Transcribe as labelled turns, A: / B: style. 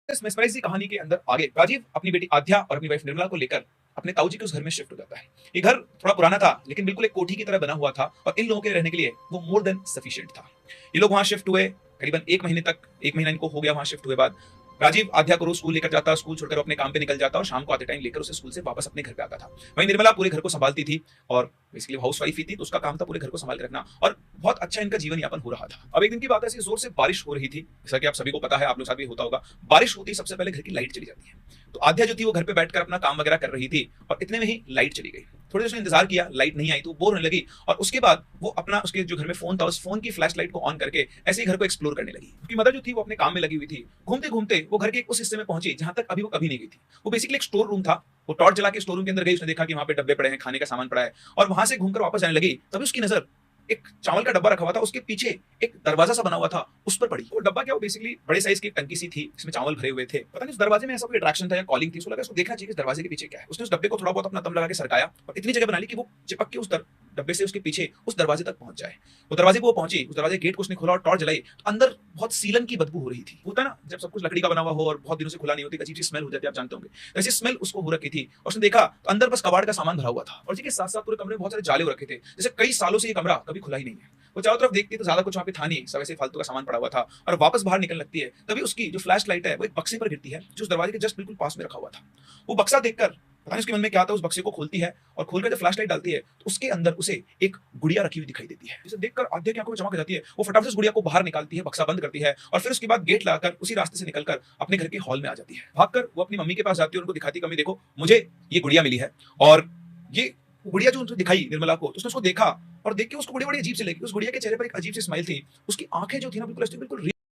A: इस मेस्मराइजिंग कहानी के अंदर आगे राजीव अपनी बेटी आध्या और अपनी वाइफ निर्मला को लेकर अपने ताऊ जी के उस घर में शिफ्ट हो जाता है। ये घर थोड़ा पुराना था लेकिन बिल्कुल एक कोठी की तरह बना हुआ था और इन लोगों के रहने के लिए वो मोर देन सफिशिएंट था। ये लोग वहां शिफ्ट हुए करीबन 1 महीने तक, 1 महीना इनको हो गया वहां शिफ्ट हुए बाद। राजीव आध्या को रोज स्कूल लेकर जाता, स्कूल छोड़कर वो अपने काम पे निकल जाता और शाम को आते टाइम लेकर उसे स्कूल से वापस अपने घर पे आता था। वहीं निर्मला पूरे घर को संभालती थी और बेसिकली हाउस वाइफ ही थी, तो उसका काम था पूरे घर को संभाल के रखना और बहुत अच्छा इनका जीवन यापन हो रहा था। अब एक दिन की बात है, ऐसी जोर से बारिश हो रही थी, जैसा कि आप सभी को पता है, आप लोग साथ भी होता होगा। बारिश होती सबसे पहले घर की लाइट चली जाती है। तो आध्या जो थी वो घर पे बैठकर अपना काम वगैरह कर रही थी और इतने में ही लाइट चली गई। थोड़ी देर उसने इंतजार किया, लाइट नहीं आई तो बोर होने लगी और उसके बाद वो अपना उसके जो घर में फोन था उस फोन की फ्लैश लाइट को ऑन करके ऐसे ही घर को एक्सप्लोर करने लगी। उसकी मदर जो थी वो अपने काम में लगी हुई थी। घूमते घूमते वो घर के उस हिस्से में पहुंची जहां तक अभी वो कभी नहीं गई थी। वो बेसिकली एक स्टोर रूम था। वो टॉर्च जला के स्टोर रूम के अंदर गई, उसने देखा कि वहां पे डब्बे पड़े हैं, खाने का सामान पड़ा है और वहां से घूमकर वापस जाने लगी। तभी उसकी नजर एक चावल का डब्बा रखा हुआ था, उसके पीछे एक दरवाजा सा बना हुआ था, उस पर पड़ी। वो डब्बा क्या, वो बेसिकली बड़े साइज की टंकी सी थी जिसमें चावल भरे हुए थे। पता नहीं उस दरवाजे में ऐसा कोई अट्रैक्शन था या कॉलिंग थी, उसको लगा इसको देखना चाहिए इस दरवाजे के पीछे क्या है। उसने उस डब्बे को थोड़ा बहुत अपना दम लगा के सरकाया और इतनी जगह बना ली कि वो चिपक के उस डब्बे से उसके पीछे उस दरवाजे तक पहुंच जाए। वो दरवाजे पे वो पहुंची, उस दरवाजे गेट को उसने खोला और टॉर्च जलाई तो अंदर बहुत सीलन की बदबू हो रही थी। होता है ना जब सब कुछ लकड़ी का बना हुआ हो और बहुत दिनों से खुला नहीं होती, अजीब सी स्मेल हो जाती है, आप जानते होंगे। तो ऐसी स्मेल उसको हो रखी थी और उसने देखा तो अंदर बस कबाड़ का सामान भरा हुआ था और जी के साथ साथ पूरे कमरे में बहुत सारे जाले हो रखे थे, जैसे कई सालों से ये कमरा कभी खुला ही नहीं है। वो चारों तरफ देखती तो ज्यादा कुछ वहां पे था नहीं, सब ऐसे फालतू का सामान पड़ा हुआ था और वापस बाहर निकलने लगती है। तभी उसकी जो फ्लैश लाइट है वो एक बक्से पर गिरती है जो उस दरवाजे के जस्ट बिल्कुल पास में रखा हुआ था। वो बक्सा देखकर पता नहीं उसके मन में क्या था, उस बक्से को खोलती है और खोलकर जब फ्लैश लाइट डालती है तो उसके अंदर उसे एक गुड़िया रखी हुई दिखाई देती है। जिसे देखकर आध्या की आंखों में चमक आ जाती है। वो फटाफट से उस गुड़िया को बाहर निकालती है, बक्सा बंद करती है और फिर उसके बाद गेट लगाकर उसी रास्ते से निकलकर अपने घर के हॉल में आ जाती है। भागकर वो अपनी मम्मी के पास जाती है और उनको दिखाती, मम्मी देखो मुझे ये गुड़िया मिली है। और ये गुड़िया जो उनको दिखाई निर्मला को, तो उसने उसको देखा और देख के उसको बड़ी बड़ी अजीब सी लगी। उस गुड़िया के चेहरे पर एक अजीब सी स्माइल थी, उसकी आंखें जो थी ना बिल्कुल बिल्कुल